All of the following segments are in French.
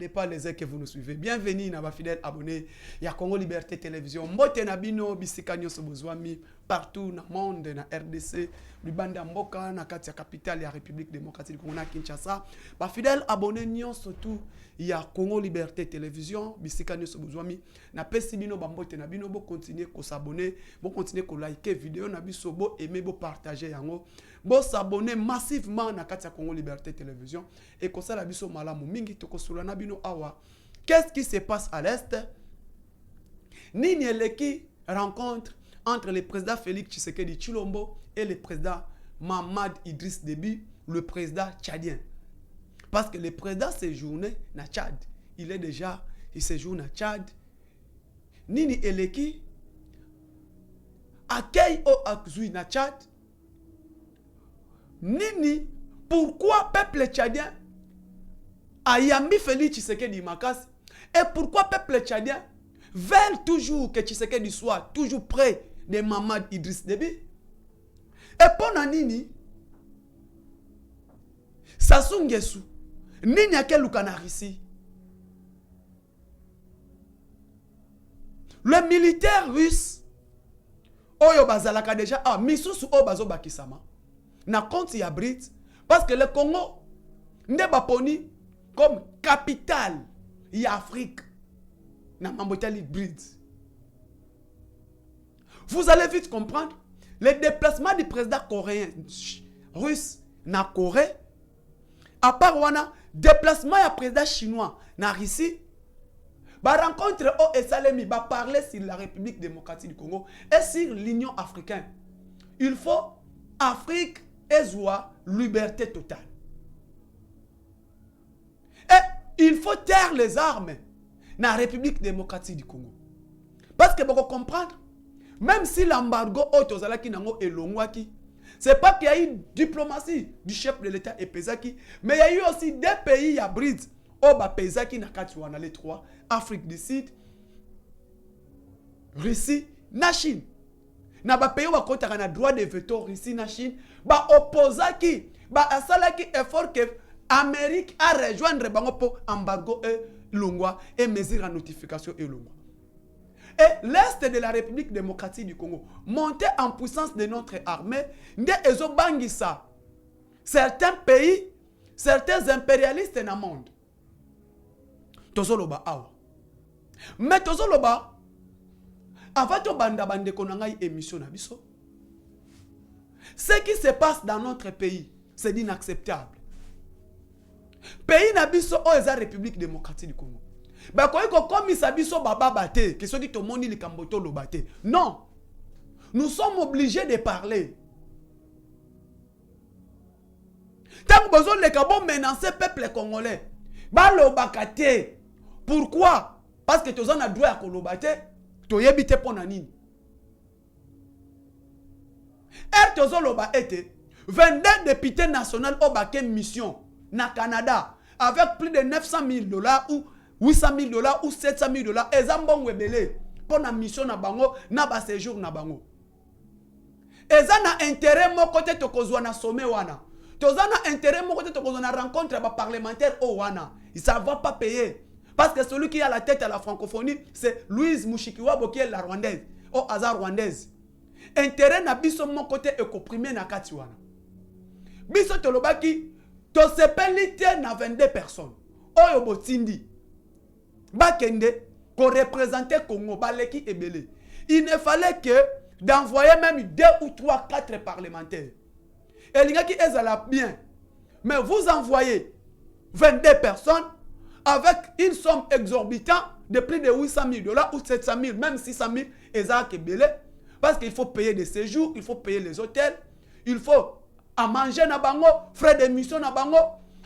pas les ailes que vous nous suivez. Bienvenue à vos fidèles abonnés. Il y a Congo Liberté Télévision. Mbote Nabino, Bissikanyo Sobozwami, partout dans le monde, dans la RDC, Lubanda Mboka, na Katia capitale, la République démocratique du Congo, na Kinshasa. Vos fidèles abonnés, surtout, il y a Congo Liberté Télévision, Bissikanyo Sobozwami. Na Pesibino, Bambote Nabino, bo continuer à s'abonner, bo continuer à liker vidéo, nabiso, bo aimer, bo partager, yango. Bo s'abonner massivement na Katia Congo Liberté Télévision. Et comme ça, la biso malamu mingi tokosula na bino awa. Qu'est-ce qui se passe à l'Est? Nini eleki rencontre entre le président Félix Tshisekedi Tshilombo et le président Mamad Idriss Déby, le président tchadien. Parce que le président séjourné na Tchad. Il séjourne à Tchad. Nini eleki accueille au Akzui na Tchad. Nini, pourquoi peuple tchadien a yambi Félix Tshisekedi Makasi? Et pourquoi peuple tchadien veut toujours que Tshisekedi soit toujours près de Mamad Idriss Déby? Et pour Nini, Sassou Nguesso, Nini Akel Lukanarisi, le militaire russe, Oyo Bazalaka déjà, Misusu O Bazo Bakisama, na compte ya Brit, parce que le Congo n'est pas poni comme capitale y Afrique na Mambotali Brit. Vous allez vite comprendre le déplacement du président coréen russe na Corée, à part wana déplacement du président chinois na Russie, ba rencontre au Esalemi ba parler sur la République démocratique du Congo et sur l'Union africaine. Il faut Afrique et Zoua, liberté totale. Et il faut taire les armes dans la République démocratique du Congo. Parce que vous comprendre, même si l'embargo Otozalaki nango elongwaki, c'est pas qu'il y a eu diplomatie du chef de l'État et Pesaki, mais il y a eu aussi des pays à Bride, Oba Pesaki na Katuana les trois, Afrique du Sud, Russie, na Chine. Na ba pays wa kota na droit de veto Russie na Chine, ba opposaki, ba asalaki effort que Amérique a rejoindre bango pour embargo et longwa et mesure en notification et longwa. Et l'Est de la République démocratique du Congo, monter en puissance de notre armée, nde ezo bangisa certains pays, certains impérialistes dans le monde. Tozoloba awa. Mais tozoloba avant to banda bande konangai émission na biso. Ce qui se passe dans notre pays, c'est inacceptable. Pays na biso o eza République démocratique du Congo. Ba koyiko komi sa biso baba bate, que so dit to moni likamboto lo bate. Non. Nous sommes obligés de parler. Tant que besoin le kabo menacer peuple congolais. Ba lo bakate. Pourquoi? Parce que tozana a droit à kolobate. Toyebite pona nini. Tozoloba ete 22 députés nationaux au baquet mission na Canada avec plus de 900 000 $ ou 800 000 $ ou 700 000 $. Ezambon webele pour la mission na bango na ba séjour na bango. Eza na intérêt mo côté tokozwa na sommet wana. Tozana intérêt mo côté tokozwa na rencontre ba parlementaire o wana. Ça va pas payer. Parce que celui qui a la tête à la francophonie, c'est Louise Mushikiwabo qui est la rwandaise. Au hasard rwandaise. Intérêt na biso mon côté est comprimé na katiwana. Biso tolobaki, to sepelite na 22 personnes. Oyo botindi. Bakende, qu'on représentait Congo, baleki et belé. Il ne fallait que d'envoyer même 2 ou 3, 4 parlementaires. Et les gars qui est bien. Mais vous envoyez 22 personnes avec une somme exorbitante de plus de 800 000 $ ou 700 000, même 600 000, Ezak et Belé. Parce qu'il faut payer des séjours, il faut payer les hôtels, il faut à manger na bango, frais d'émission na bango,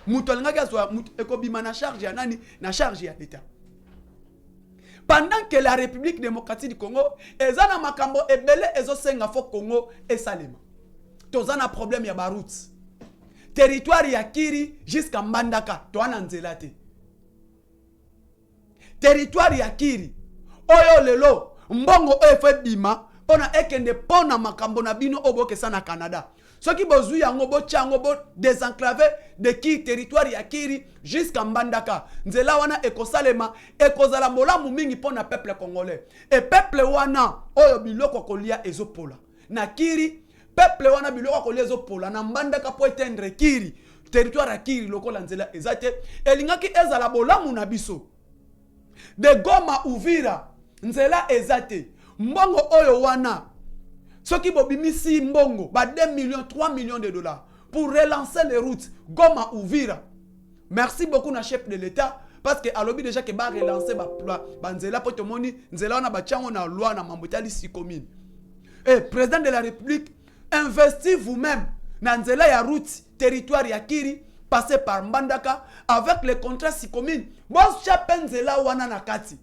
mutolinga kaswa ekobima na charge ya nani, na charge ya l'État. Pendant que la République démocratique du Congo, ezana makambo ebele ezosenga fo Congo et Salema. Tozana problème ya baroute. Territoire ya Kiri jusqu'à Mbandaka, toana nzelate. Territoire ya Kiri. Oyo lelo, mbongo efe bima, pona ekende pona makambo na bino oboke sana Canada. Soki bozui yango bo chango bo désenclavé de ki territoire ya Kiri jusqu'à Mbandaka. Nzela wana ekosalema ekozala molamu mingi pona peuple congolais. Et peuple wana oyo biloko kolia ezopola. Na Kiri peuple wana biloko kolia ezopola na Mbandaka po éteindre Kiri territoire ya Kiri lokola nzela ezate elingaki ezala bolamu na biso. De Goma Uvira nzela ezate mbongo oyo wana soki bobimisi mbongo ba 2 millions 3 millions de dollars pour relancer les routes Goma Uvira. Merci beaucoup na chef de l'État parce que alobi déjà que ba relancer ba nzela po tomoni nzela wana ba chango na loi na mambotali sikomine. Et président de la République, investissez vous-même dans nzela ya route territoire ya Kiri passé par Mbandaka avec les contrats sikomine. Bon chapen nzela wana na kati.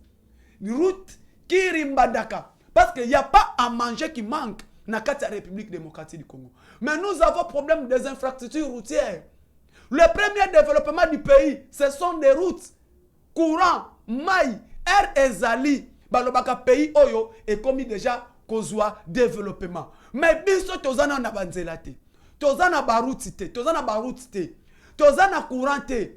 Route Kiri Mbandaka parce qu'il n'y a pas à manger qui manque dans la République démocratique du Congo. Mais nous avons problème des infrastructures routières. Le premier développement du pays, ce sont des routes. Courant, maï, air et zali. Balobaka pays oyo est commis déjà kozwa développement. Mais biso tozana na banzelate. Tozana baroute te, tozana baroute te. Tozana courant te. Et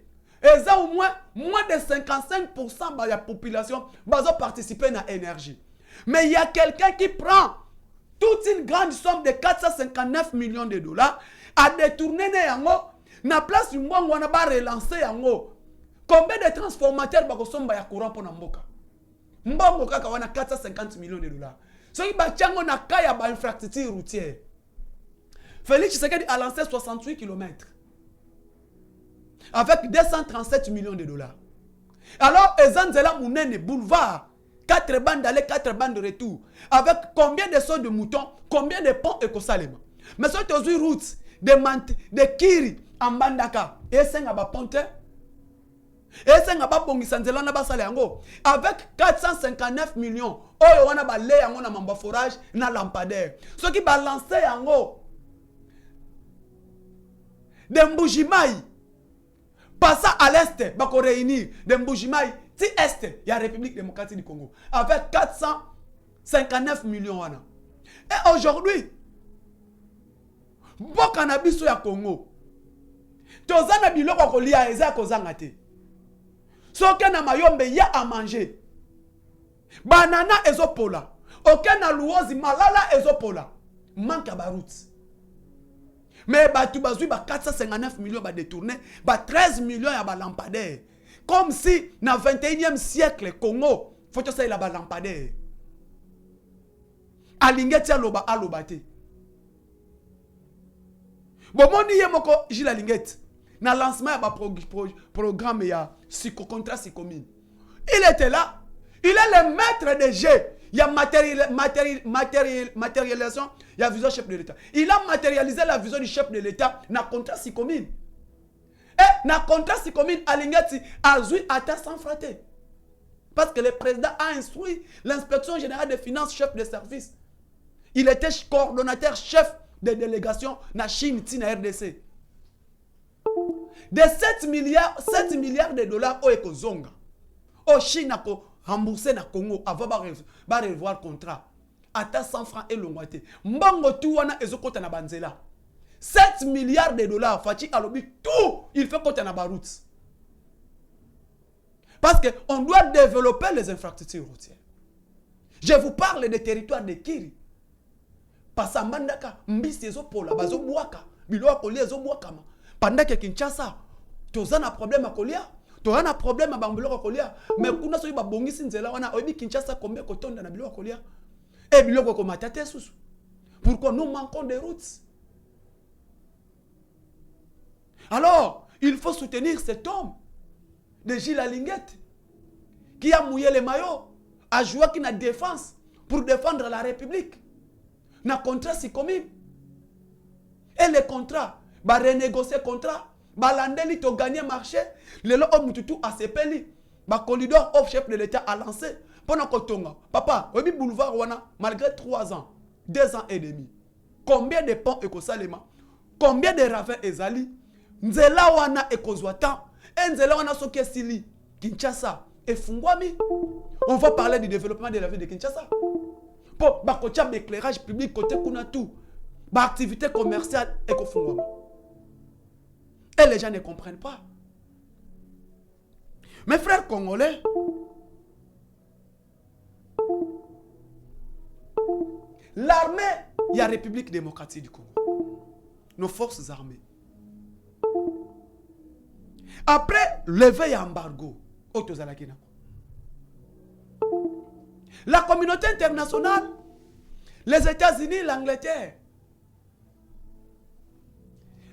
ça au moins de 55% de la population va participer à l'énergie. Mais il y a quelqu'un qui prend toute une grande somme de 459 millions de dollars à détourner yango na place mbongo wana ba relancer yango. Combien de transformateurs ba kosomba ya courant pour mboka? Mbongo kaka wana 450 millions de dollars. So ki ba tiango na kaya ba infrastructure routière. Félix Tshisekedi a lancé 68 km avec 237 millions de dollars. Alors ezanzela munene boulevard 4 bandes d'aller, 4 bandes de retour. Avec combien de sauts de moutons, combien de ponts écosalema. Mais sur les routes de Kiri en Mbandaka, et c'est un ponte. Et c'est un bongisanzela na basale yango. Avec 459 millions, oyo wana ba le yango na mamba forage na lampadaire. Ce qui balance yango de Mbujimai passa à l'est, bako réunir de Mbujimai si est, il y a la République démocratique du Congo avec 459 millions. Et aujourd'hui, bon cannabis ya Congo, tozana biloko kolia eza kozanga te. Soke na mayombe ya à manger. Banana ezopola. Oke na luozi malala ezopola. Manque à baroute. Mais batu bazui ba 459 millions ba détourné, ba 13 millions ya ba lampadaire. Comme si, dans le 21e siècle, Congo, il faut que ça ait la lampadaire. Alingeti aloba alobate. Bon, mon niye moko, j'ai la lingette. Dans le lancement, il y a un programme, il y a contrat psychomine. Il était là. Il est le maître des jeux. Il y a matérialisation, il y a vision du chef de l'État. Il a matérialisé la vision du chef de l'État dans le contrat psychomine. Et dans le contrat psychomine, Alingeti a joué à terre sans frater. Parce que le président a instruit l'inspection générale des finances, chef de service. Il était coordonnateur chef de délégation dans Chine, na RDC. De 7 milliards de dollars au Ekozonga. Au Chine a remboursé na Congo avant de revoir le contrat. À 100 francs et l'ongwate. Mbongo tout wana ezokota na banzela. 7 milliards de dollars. Fati alobi tout. Il fait côté na baroute. Parce qu'on doit développer les infrastructures routières. Je vous parle des territoires de Kiri. Pasa Mbandaka, Mbisi ezopola, bazo buaka, biloa kolia ezobuaka. Pendant que Kinshasa, tozana problème à kolia, tozana problème à bambiloko kolia, mais kuna soyi ba bongisi nzela wana obi Kinshasa combien kotonda na biloa kolia. Et biloko ko matate susu. Pourquoi nous manquons des routes? Alors, il faut soutenir cet homme de Gilles Alinguette qui a mouillé les maillots, a joué qui na défense pour défendre la République. Na contrat si commis. Et les contrats, ba renégocier contrat, ba landeli to gagner marché, le lo omututu a sepeli, ba corridor of chef de l'État a lancé pendant kotonga. Papa, obi boulevard wana malgré 3 ans, 2 ans et demi. Combien de ponts ekosalema? Combien de ravins ezali? Nzela wana ekozwata, nzela wana soke sili Kinshasa et Fungwami. On va parler du développement de la ville de Kinshasa. Pour bakotia éclairage public côté kuna tout. Activité commerciale et et les gens ne comprennent pas. Mes frères congolais, l'armée, il y a la République démocratique du Congo. Nos forces armées. Après, lever embargo. La communauté internationale, les États-Unis, l'Angleterre,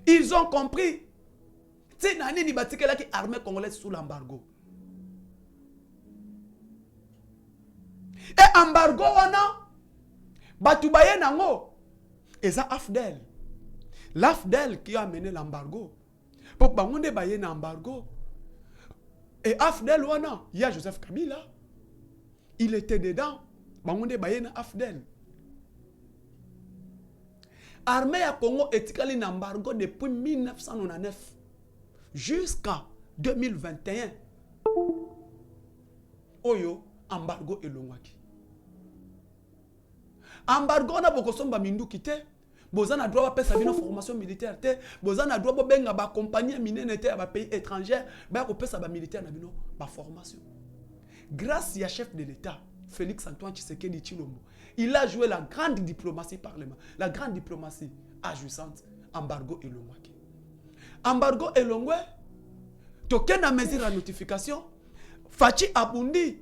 ils ont compris. C'est Nani Nibatikela qui armée congolaise sous l'embargo. Et embargo, Batoubaye Nango, et ça Afdel. L'Afdel qui a mené l'embargo. Pour Bangonde Baye l'embargo. Et Afdel, il y a Joseph Kabila. Il était dedans. Bangonde Baye Afdel. Armée à Congo est un embargo depuis 1999 jusqu'à 2021. Oyo, embargo et l'Ongwaki. Embargo na boko somba mindu kite. Bozana droit pa pesa bino formation militaire te. Bozana droit bo benga ba compagnie minene te ba pays étranger ba ko pesa ba militaire na bino ba formation. Grâce à chef de l'État Félix Antoine Tshisekedi Tshilombo, il a joué la grande diplomatie parlement, la grande diplomatie agissante, embargo et l'ongwaki. Embargo et l'ongwe, token a mesure la notification, Fachi Abundi,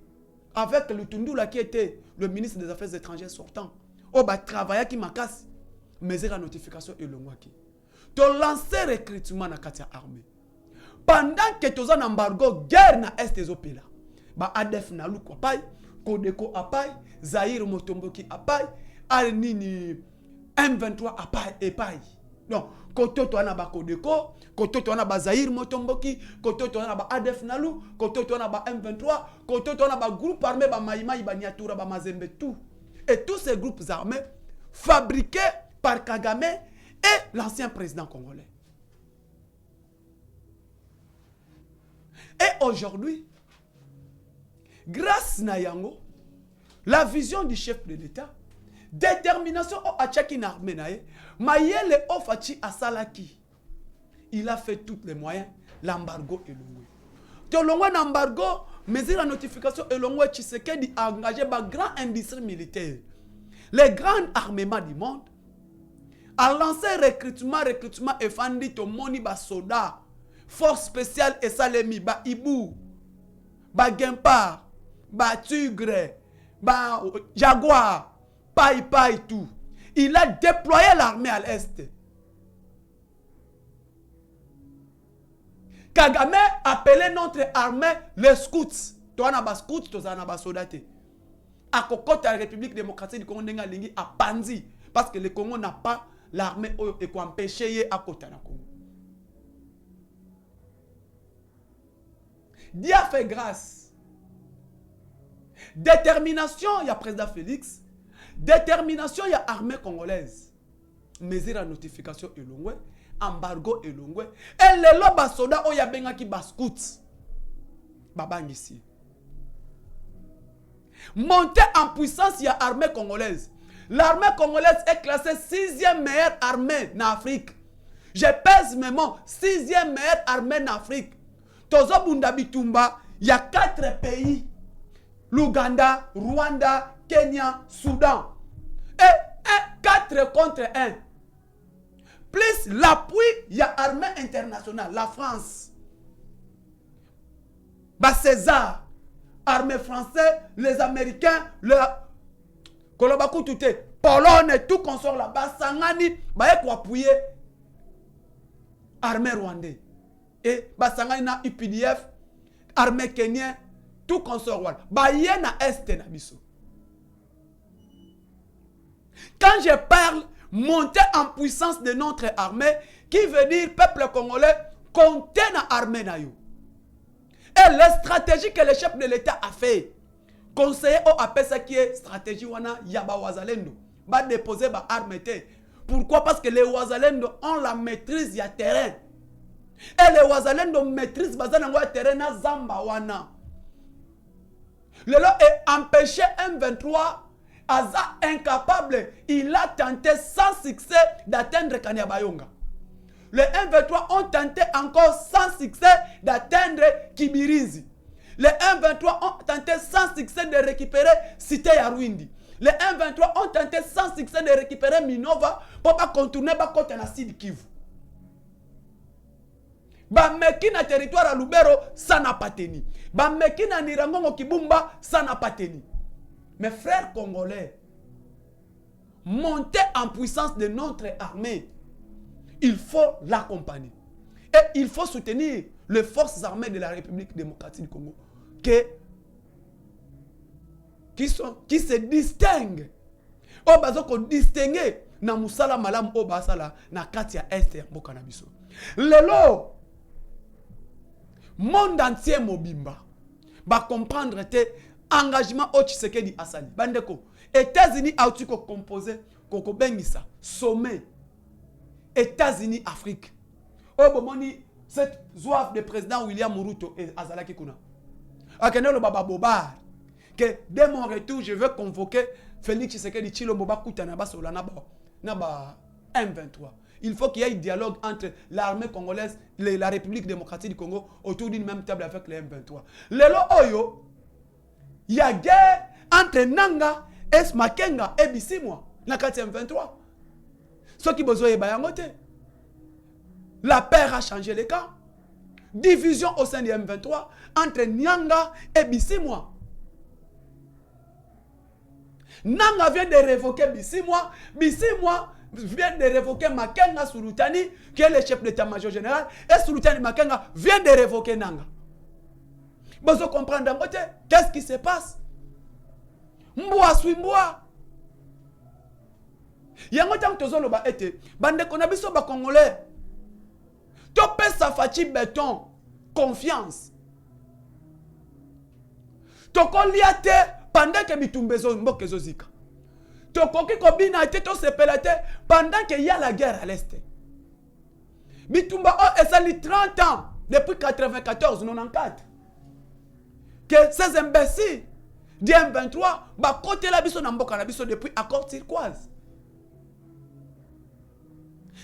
avec le Tundula qui était le ministre des Affaires étrangères sortant, on va travailler qui m'a cassé, mesure la notification et l'ongwaki. Tu lancé recrutement dans la armée. Pendant que tu as un embargo, guerre na est des opéras. Ba ADF na lu kwa pai, Kodeko apai, Zahir Motomboki apai, Al-Nini M23 apai et pai. Donc, koto to na ba Kodeko, koto to na ba Zahir Motomboki, koto to na ba ADF na lu, koto to na ba M23, koto to na ba groupe armé ba Maïmaï, ba Nyatura, ba Mazembe, tout. Et tous ces groupes armés fabriqués par Kagame et l'ancien président congolais. Et aujourd'hui, grâce à Yango, la vision du chef de l'État, détermination au Achaki Narmenaye, Mayele Ofachi Asalaki, il a fait tous les moyens, l'embargo et l'ongwe. De l'ongwe l'embargo, mais la notification et l'ongwe Tshisekedi a engagé par grand industrie militaire, les grands armements du monde, a lancé recrutement et fandi to moni ba soda, force spéciale et salemi, ba Ibu, ba Gempar, ba Tigre, ba Jaguar, Pai tout. Il a déployé l'armée à l'Est. Kagame appelait notre armée les scouts. Toi, on a scouts, toi, on a soldats. À Kokota, la République démocratique du Congo, a Panzi. Parce que le Congo n'a pas l'armée et qu'on empêche à Kota na Congo. Dieu a fait grâce. Détermination, il y a président Félix. Détermination, il y a armée congolaise. Mesure la notification et l'ongwe. Embargo et l'ongwe. Et les lobes soda, il y a benga qui bascout. Babang ici. Monter en puissance, il y a armée congolaise. L'armée congolaise est classée 6e meilleure armée en Afrique. Je pèse mes mots. 6e meilleure armée en Afrique. Tozo Bundabitumba, il y a 4 pays. L'Ouganda, Rwanda, Kenya, Soudan. Et 4 contre 1. Plus l'appui, il y a armée internationale, la France. Bah César, armée française, les Américains, le Kolobaku tout est, Pologne et tout consort là-bas, Sangani, bah y'a quoi appuyer armée rwandaise. Et bah Sangani na UPDF, armée kenyan, tout consort rwanda. Bah y'a na est na biso. Quand je parle monter en puissance de notre armée, qui veut dire peuple congolais, compter dans l'armée. Et la stratégie que le chef de l'État a fait, conseiller au APC qui est stratégie wana yaba wazalendo, va déposer ba armée. Pourquoi? Parce que les wazalendo ont la maîtrise du terrain. Et les wazalendo maîtrisent le terrain na zamba wana. Le lot est empêché M23 Aza incapable, il a tenté sans succès d'atteindre Kanyabayonga. Les M23 ont tenté encore sans succès d'atteindre Kibirizi. Les M23 ont tenté sans succès de récupérer Cité Yarwindi. Les M23 ont tenté sans succès de récupérer Minova pour pas contourner côté na Sud Kivu. Bameki na territoire à Lubero, ça n'a pas tenu. Bameki na Nirangongo Kibumba, ça n'a pas tenu. Mes frères congolais, monter en puissance de notre armée, il faut l'accompagner. Et il faut soutenir les forces armées de la République démocratique du Congo qui se distinguent. O bazoko distinguer na musala malam o basala na kati ya est ya mboka na biso. Lelo monde entier mobimba ba comprendre te engagement au Tshisekedi asali. Bandeko, États-Unis a aussi composé koko bengisa sommet États-Unis Afrique. O bomoni cette zouave de président William Ruto et Azalaki Kuna. Akenelo baba bobar que dès mon retour je veux convoquer Félix Tshisekedi Tshilombo bakuta na basola na ba M23. Il faut qu'il y ait un dialogue entre l'armée congolaise et la République démocratique du Congo autour d'une même table avec les M23. Lelo oyo, il y a guerre entre Nanga et Makenga et Bisimwa, na kati M23. Ce qui besoin est bayangote. La paix a changé les camps. Division au sein du M23 entre Nyanga et Bisimwa. Nanga vient de révoquer Bisimwa. Bisimwa vient de révoquer Makenga Sulutani, qui est le chef d'état-major général, et Sulutani Makenga vient de révoquer Nanga. Vous comprenez d'un côté, qu'est-ce qui se passe? Mboa sui mboa. Yango tant tozolo ba ete, bande konabiso ba congolais. Topé Safati béton, confiance. Toko liate pendant que bitumbezo mbokezo zika. Tokoki kobina ete to sepelate pendant qu'il y a la guerre à l'est. Bitumba o esali 30 ans depuis 94-94. Que ces imbéciles du M23 ba côté la biso na mboka na biso depuis accord turquoise.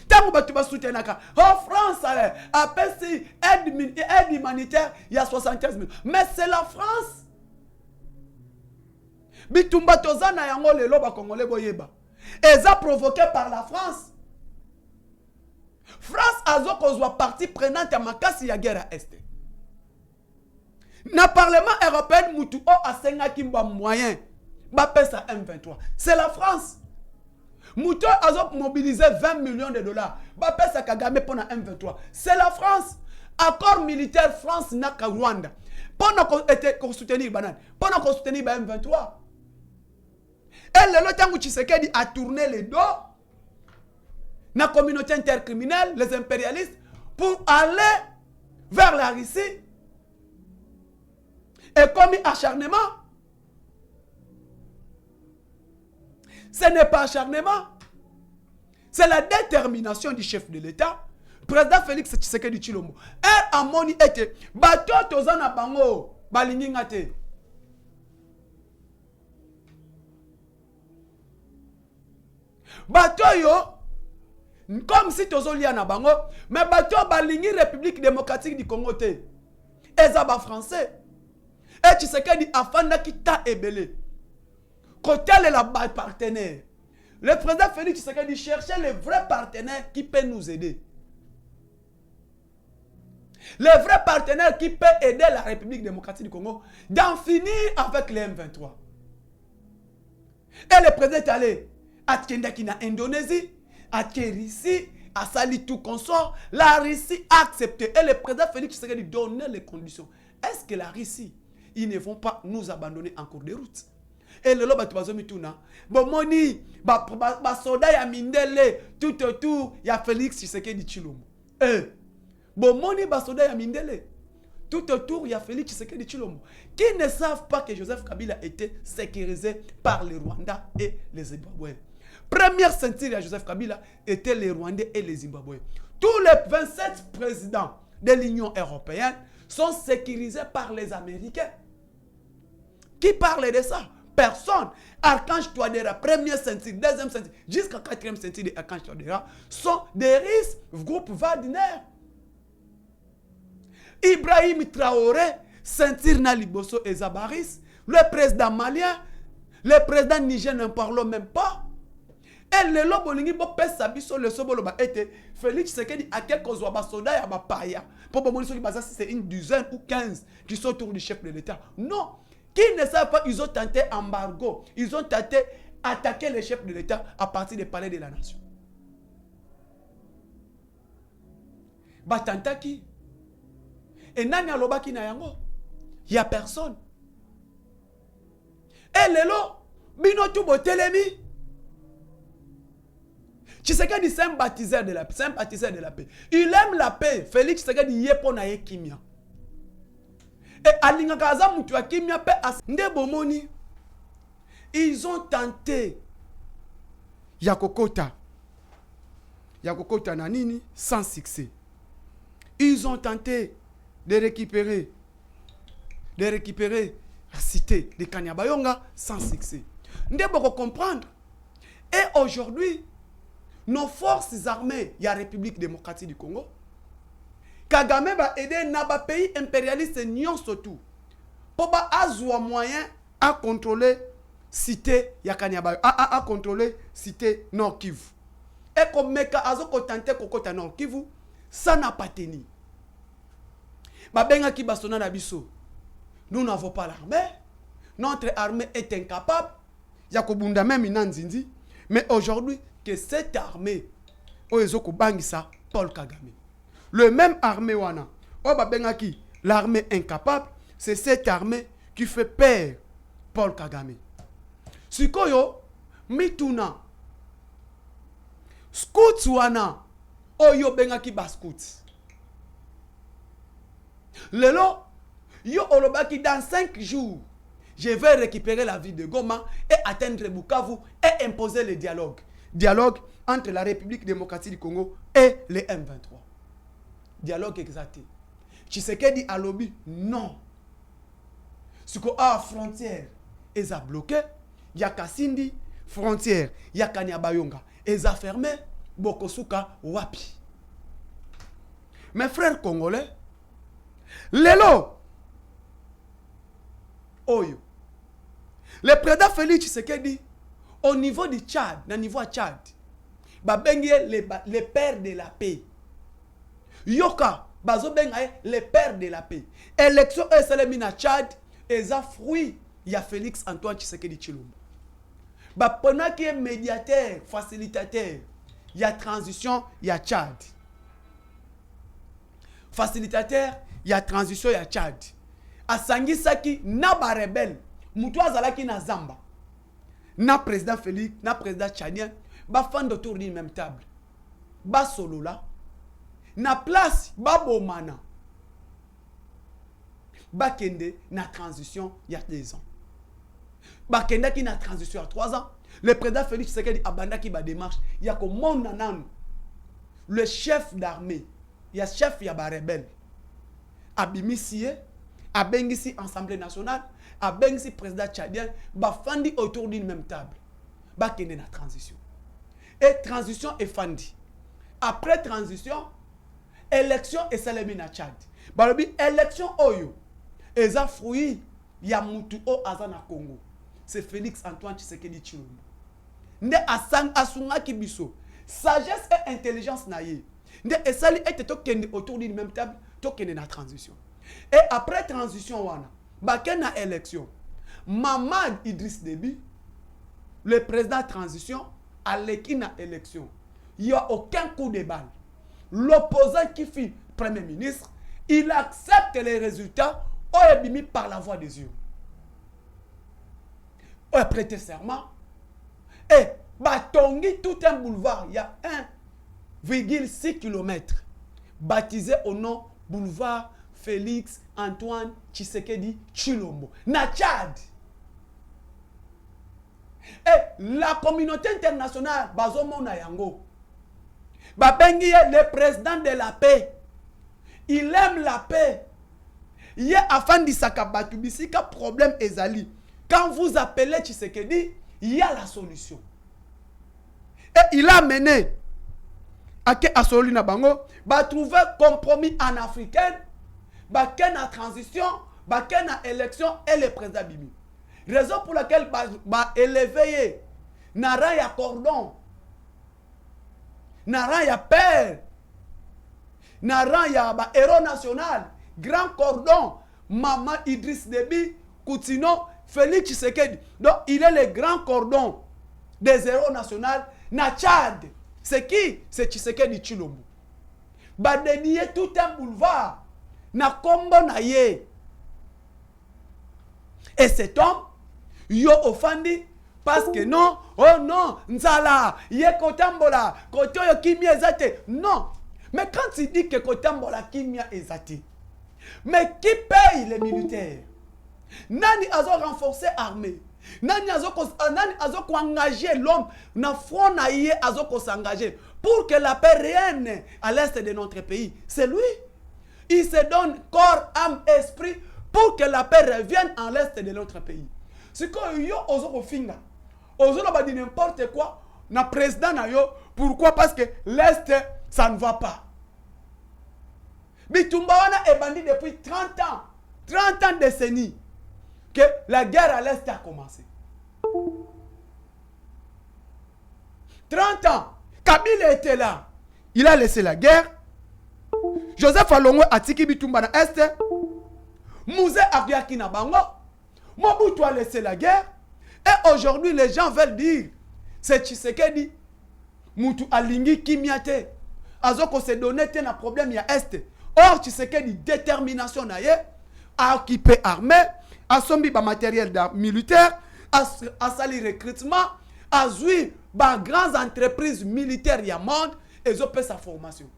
Tant que tu vas soutenir en France, appelle si aide humanitaire, il y a 75 000. Mais c'est la France. Bitumba tozana yango lelo ba congolais boyeba. Et ça provoqué par la France. France a soit partie prenante à makasi ya guerre à est. Na parlement européen mutu o asenga kimba moyen. Ba pesa M23. C'est la France. Mouto a mobilisé 20 millions de dollars. Bapé sa Kagame pour la M23. C'est la France. Accord militaire France-Naka Rwanda. Pendant qu'on soutenir Banane. Pendant qu'on soutenir M23. Et le temps où Tshisekedi a tourné les dos. La communauté intercriminelle, les impérialistes, pour aller vers la Russie. Et commis acharnement. Ce n'est pas acharnement. C'est la détermination du chef de l'État, président Félix Tshisekedi Tshilombo. Et à moni ete, bato tozana bango, balingi ngate. Bato yo, comme si tozolia na bango, mais bato balingi République démocratique du Congo te. Ezaba français. Et Tshisekedi afanda kita ebele. Côté la partenaire. Le président Félix Tshisekedi cherchait les vrais partenaires qui peuvent nous aider. Les vrais partenaires qui peuvent aider la République démocratique du Congo d'en finir avec les M23. Et le président est allé à Kendaki en Indonésie, à Russie, à Sali tout consort. La Russie a accepté. Et le président Félix Tshisekedi donnait les conditions. Est-ce que la Russie, ils ne vont pas nous abandonner en cours de route? Et le loba tubazomi tuna. Bon moni, ba soda ya mindele tout autour ya Félix Tshisekedi Tshilombo. Bon moni ba soda ya mindele tout autour ya Félix Tshisekedi Tshilombo. Qui ne savent pas que Joseph Kabila était sécurisé par les Rwandais et les Zimbabwéens. Première ceinture de Joseph Kabila était les Rwandais et les Zimbabwéens. Tous les 27 présidents de l'Union européenne sont sécurisés par les Américains. Qui parle de ça? Personne. Archange Touadéra, première ceinture, deuxième ceinture, jusqu'à quatrième ceinture de Archange Touadéra sont des risques groupe Wagner. Ibrahim Traoré, ceinture na liboso et Zabaris, le président malien, le président Niger n'en parlons même pas. Et le lobolingi bo pesa biso le soboloba était Félix Tshisekedi a quelques soldats ya ba paya. Pour bomoliso ki c'est une dizaine ou 15 qui sont autour du chef de l'État. Non, qui ne savent pas, ils ont tenté embargo, ils ont tenté attaquer le chef de l'État à partir des palais de la nation. Batanta qui? Et nani alobaki na yango? Il y a personne. Et lelo bino tu botelemi. Tshisekedi c'est un baptiseur de la paix, c'est un baptiseur de la paix. Il aime la paix. Félix Tshisekedi yepona ye kimia. Et alinga kaza mutu ya kimia pe nde bomoni. Ils ont tenté Yakokota na nini sans succès. Ils ont tenté de récupérer la cité de Kanyabayonga sans succès. Nde boko comprendre. Et aujourd'hui, nos forces armées, il y a la République démocratique du Congo. Kagame va aider naba pays impérialiste nyon surtout. Pour avoir moyen à contrôler cité Yakanyabayo, à contrôler cité Nord Kivu. Et comme meka azo kotanté kokota Nord Kivu, ça n'a pas tenu. Babenga ki basona na biso. Nous n'avons pas l'armée. Notre armée est incapable. Yakobunda même inanzinzi. Mais aujourd'hui, que cette armée, Oezoko Bangisa, Paul Kagame. Le même armée wana, Obabengaki, l'armée incapable, c'est cette armée qui fait peur Paul Kagame. Sikoyo, Mituna, Scouts wana, Oyo Bengaki ba Scouts. Lelo, yo olobaki dans 5 jours, je vais récupérer la ville de Goma et atteindre Bukavu et imposer le dialogue. Dialogue entre la République démocratique du Congo et les M23. Dialogue exalté. Tshisekedi a lobby, non. Ce qu'on a à frontière, ils ont bloqué. Il y a Kassindi, frontière, il y a Kanyabayonga. Ils ont fermé, Bokosuka, Wapi. Mes frères congolais, Lelo, Oyo, le président Félix Tshisekedi, au niveau du Tchad, au niveau de Tchad, les pères de la paix. Yoka, les pères de la paix. Élection Esalemina Tchad, et ça fruit, il y a Félix Antoine Tshisekedi Tshilombo. Pendant qu'il est médiateur, facilitateur, il y a transition, il y a Tchad. Facilitateur, il y a transition, il y a Tchad. Asangi Saki, na ba rebelle, Moutoua Zalaki na Zamba. Na président Félix, na président Tchadien, ba fan autour d'une même table. Ba solo là. Na place, ba bomana. Ba kende na transition il y a 2 ans. Ba kende qui na transition il y a 3 ans. Le président Félix Tshisekedi abanda qui ba démarche. Il y a comme mon nanan. Le chef d'armée, il y a chef il y a ba rebelle. Abimisie, abengisi Assemblée nationale. A Bengsi président tchadien, ba fandi autour d'une même table. Ba kende na transition. Et transition est fandi. Après transition, élection et salemi na Tchad. Balobi élection oyo. Eza fruit ya mutu o azana Congo. C'est Félix Antoine Tshisekedi Tshilombo. Nde asang asunga kibiso. Sagesse et intelligence na ye. Nde esali ete to kende autour d'une même table, to kende na transition. Et après transition wana, Bakena élection. Mamad Idriss Déby, le président de transition, à l'équina élection. Il n'y a aucun coup de balle. L'opposant qui fit Premier ministre, il accepte les résultats par la voie des yeux. Il a prêté serment. Et Batongi, tout un boulevard, il y a 1,6 km baptisé au nom boulevard Félix Antoine Tshisekedi Tshilombo. Na Tchad. Et la communauté internationale, Bazomona Yango, Babengi est le président de la paix. Il aime la paix. Il y a afin de sakabatu bisika problème ezali. Quand vous appelez Tshisekedi, il y a la solution. Et il a mené à Solina Bango, va trouver compromis en africaine, va ken la transition, va ken la élection et le président Bibi. Raison pour laquelle va élever Nara ya cordon, Nara ya père, Nara ya héros national, grand cordon, Maman Idriss Déby, Koutino, Félix Tshisekedi. Donc il est le grand cordon des héros nationaux na Tchad. C'est qui? C'est Tshisekedi Tshilombo. Ba dénier tout un boulevard na kombo na ye. Et cet homme yo offandi parce que non, oh non, nzala, ye kotambola, kotoyo kimia ezate. Non. Mais quand il dit que kotambola kimia ezate, mais qui paye les militaires? Nani azo renforcer l'armée? Nani azo engager l'homme na front na yé azo s'engager pour que la paix règne à l'est de notre pays? C'est lui. Il se donne corps, âme, esprit pour que la paix revienne à l'est de notre pays. C'est que yo ozo finga. Ozo ba dit n'importe quoi na président na yo. Pourquoi? Parce que l'est ça ne va pas. Bitumba wana est bandit depuis 30 ans. 30 ans décennies que la guerre à l'est a commencé. 30 ans. Kabila était là. Il a laissé la guerre. Joseph Alongo a tiki Bitumba na est. Mouzé Ariaki na bango. Mobutu a laissé la guerre. Et aujourd'hui, les gens veulent dire, c'est Tshisekedi. Moutou alingi kimiate. Azoko se donné un problème ya est. Or, Tshisekedi, détermination na ye, a occupé armée, a sombi ba matériel militaire, a sali recrutement, a joué ba grandes entreprises militaires ya monde, et ont fait sa formation.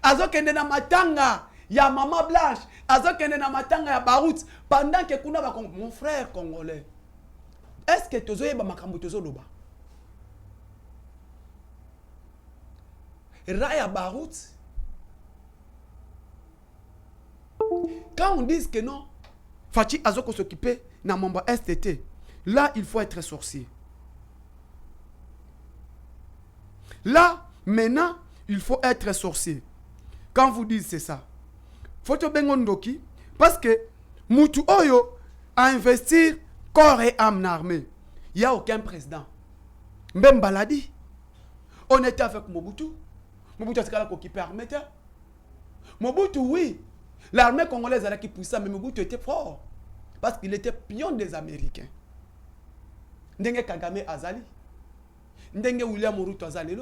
Azo kende na matanga ya Mama Blanche, azo kende na matanga ya Barout, pendant que kuna ba mon frère congolais. Est-ce que tozo yeba makambo tozo loba? Raya Barout. Quand on dit que non, Fachi Azoko s'occuper na Mamba STT, là il faut être sorcier. Là, maintenant, il faut être sorcier. Quand vous dites c'est ça, faut te bengondoki parce que Moutou Oyo a investi corps et âme dans l'armée. Il n'y a aucun président. Même Baladi. On était avec Mobutu. Mobutu a occupé l'armée. Mobutu, oui. L'armée congolaise a qui puissant, mais Mobutu était fort. Parce qu'il était pion des Américains. Ndenge Kagame Azali. Ndenge William Moruto Azali.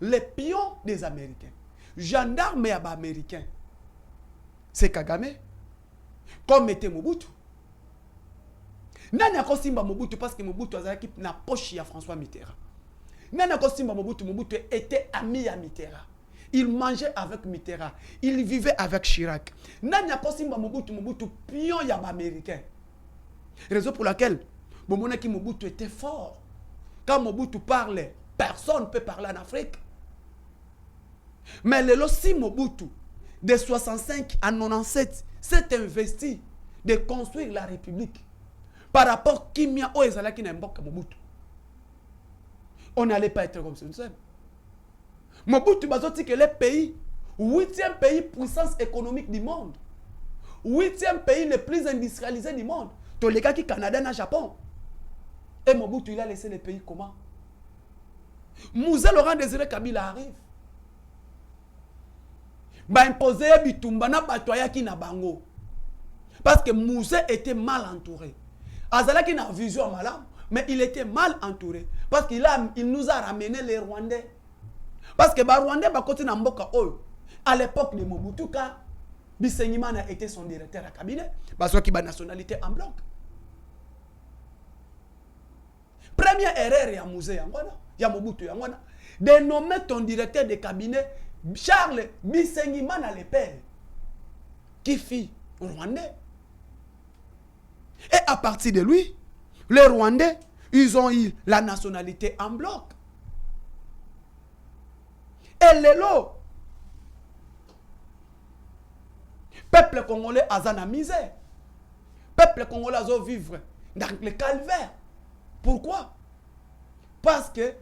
Les pions des Américains. Gendarme et américains. C'est Kagame. Comme était Mobutu. Nani a simba Mobutu parce que Mobutu Azali na poche à François Mitterrand. Nani a simba Mobutu, Mobutu était ami à Mitterrand. Il mangeait avec Mitterrand. Il vivait avec Chirac. Nani a simba Mobutu, Mobutu pion ya américain. Raison pour laquelle Mobutu était fort. Quand Mobutu parlait, personne ne peut parler en Afrique. Mais le si Mobutu, de 65 à 97, s'est investi de construire la République. Par rapport à Kimia Oezala qui n'a pas Mobutu. On n'allait pas être comme ça. Mobutu Bazotti que le pays, 8e pays puissance économique du monde. 8e pays le plus industrialisé du monde. Tous les gars qui Canada et Japon. Et Mobutu, il a laissé le pays comment? Mouzé Laurent Désiré Kabila arrive. Ba imposé Bitumba na batoya ki na bango. Parce que Mouzé était mal entouré. Azala qui n'a vision malam, mais il était mal entouré. Parce qu'il nous a ramené les Rwandais. Parce que les Rwandais, à l'époque de Mobutu, Bisenyimana était son directeur à cabinet. Parce qu'il a une nationalité en bloc. Première erreur, il y a Mouzé, il y a Mobutu, de nommer ton directeur de cabinet Charles Bisenyimana le père, qui fit Rwandais. Et à partir de lui, les Rwandais, ils ont eu la nationalité en bloc. Et les lots, peuple congolais a zana misère. peuple congolais a vivre dans le calvaire. Pourquoi? Parce que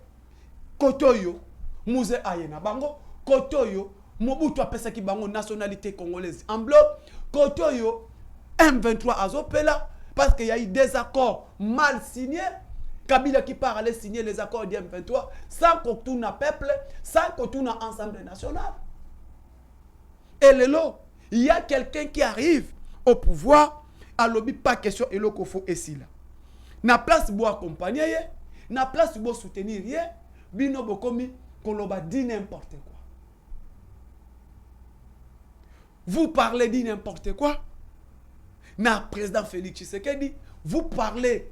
Kotoyo, Mouze Ayena Bango, Kotoyo, Mobutu apesaki bango nationalité congolaise en bloc, Kotoyo, M23 Azopela, parce qu'il y a eu des accords mal signés. Kabila qui part aller signer les accords du M23 sans qu'on tourne à peuple, sans qu'on tourne à Assemblée nationale. Et là, il y a quelqu'un qui arrive au pouvoir, à lobby pas question et le faut ici là. Na place pour accompagner, na place pour soutenir, bino bokomi koloba dit n'importe quoi. Vous parlez dit n'importe quoi. Na président Félix Tshisekedi, vous parlez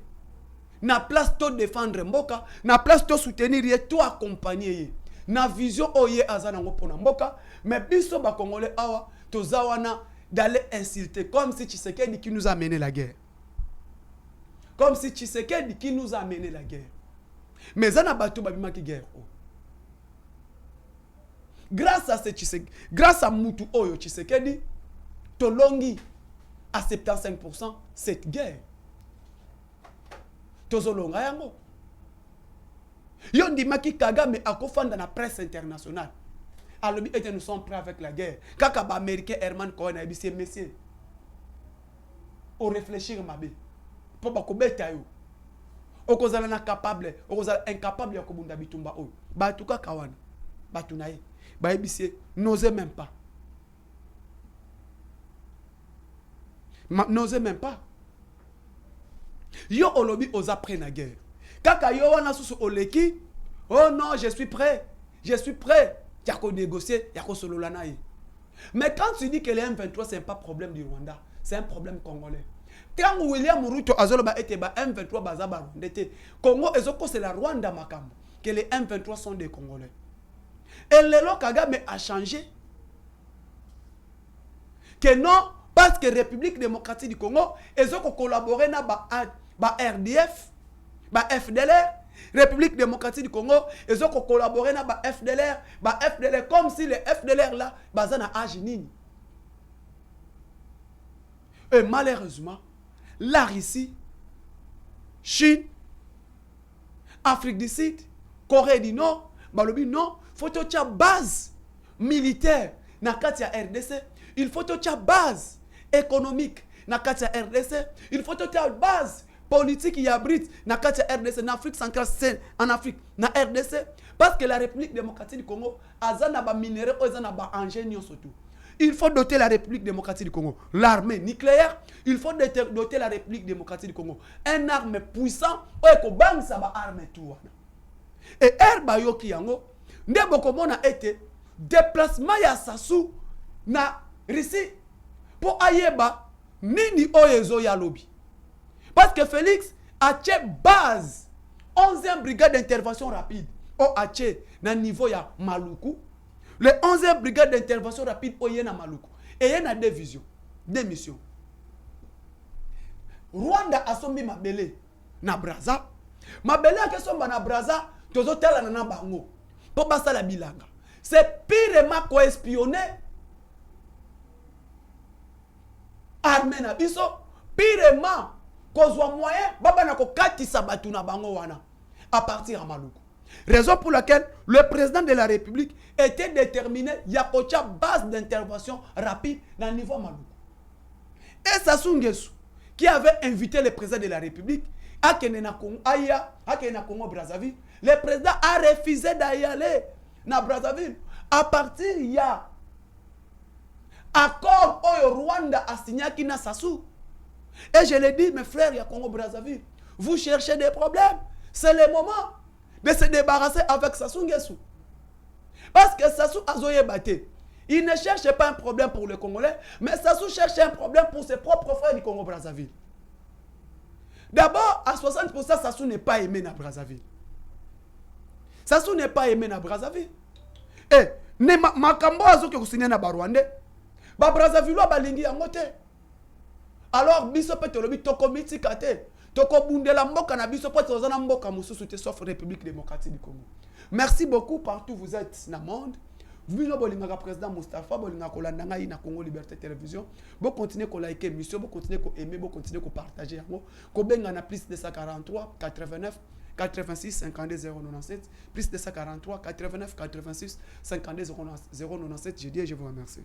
na place to défendre mboka, na place to soutenir ye, to accompagner. Na vision oye azana ngopona mboka, mais biso ba congolais awa to zawana d'aller insulter comme si Tshisekedi qui nous a mené la guerre. Comme si Tshisekedi qui nous a mené la guerre. Mais zana bato babima ki guerre. Grâce à ce Tshisekedi, grâce à Mutu Oyo Tshisekedi, to longi à 75% cette guerre. Tozolonga yango. Yondi maki Kagame akofanda na presse internationale. Alobi ete nous sommes prêts avec la guerre. Kaka ba américain Herman Cohen a dit messieurs. On réfléchir mabe. Pour ba kobeta yo. Okozala na capable, okozala incapable ya kobunda bitumba oyo. Ba tuka kawana. Ba tunaye. Ba ebisi n'osez même pas. N'osez même pas. Yo olobi oza prêt na guerre. Kaka yo wana susu oleki. Oh non, je suis prêt. Je suis prêt. Yako négocier, yako solola na ye. Mais quand tu dis que les M23 c'est pas problème du Rwanda, c'est un problème congolais. Quand William Ruto azoloba ete ba M23 baza ba Rwanda, Congo ezoko c'est la Rwanda makambo que les M23 sont des Congolais. Et le Kagame a changé. Que non, parce que République démocratique du Congo ezoko collaborer na ba RDF, ba FDLR, République démocratique du Congo, ils ont collaboré avec le FDLR, comme si les FDLR là, bazana âge nini. Et malheureusement, la Russie, Chine, Afrique du Sud, Corée du Nord, balobi non, faut que tu aies base militaire na katia RDC, il faut que tu aies base économique na katia RDC, il faut que tu aies base politique qui abrite na katia RDC, en Afrique centrale, en Afrique, na RDC, parce que la République démocratique du Congo, azana ba minéraux, azana ba ingénieurs surtout. Il faut doter la République démocratique du Congo, l'armée nucléaire, il faut doter la République démocratique du Congo, un arme puissant, ou bang sa ba arme tout. Et herba yoki yango, ndebo komona été déplacement ya Sassou na Russie pour ayeba nini oyezo ya lobby. Parce que Félix a tché base 11e brigade d'intervention rapide au Aché na niveau ya Maluku. Le 11e brigade d'intervention rapide au Yena Maluku. Et il y a deux visions, deux missions. Rwanda a sombi mabele na Braza. Mabele a somba na Braza, tozo tela na bango. Pour basa la bilanga. C'est pirement ko espionné. Armée na biso, pirement kozwa moyen baba na ko katisa batu na bango wana à partir à Maluku. Raison pour laquelle le président de la République était déterminé yakocha base d'intervention rapide dans le niveau Maluku. Et Sassou Nguesso qui avait invité le président de la République à Congo Brazzaville, le président a refusé d'y aller na Brazzaville. À partir il y a accord au Rwanda a signé qui na Sassou. Et je l'ai dit, mes frères, il y a Congo Brazzaville. Vous cherchez des problèmes. C'est le moment de se débarrasser avec Sassou Nguesso. Parce que Sassou Azoye Baté, il ne cherche pas un problème pour les Congolais, mais Sassou cherche un problème pour ses propres frères du Congo Brazzaville. D'abord, à 60%, Sassou n'est pas aimé dans Brazzaville. Sassou n'est pas aimé dans Brazzaville. Et, Makambo Azo qui signé na Rwanda, Brazzaville ba lingi yangote. Alors, biso pe tolobi toko mitikate, toko bundela mboka na biso pe tozana mboka mususu te sauf République démocratique du Congo. Merci beaucoup partout vous êtes dans le monde. Vino bolinga président Moustapha bolinga kolanda ngai na Congo Liberté Télévision. Bo continuer ko liker émission, bo continuer ko aimer, bo continuer ko partager yango. Ko benga na plus 243 89 86 52 097 plus 243 89 86 52 097. Je dis et je vous remercie.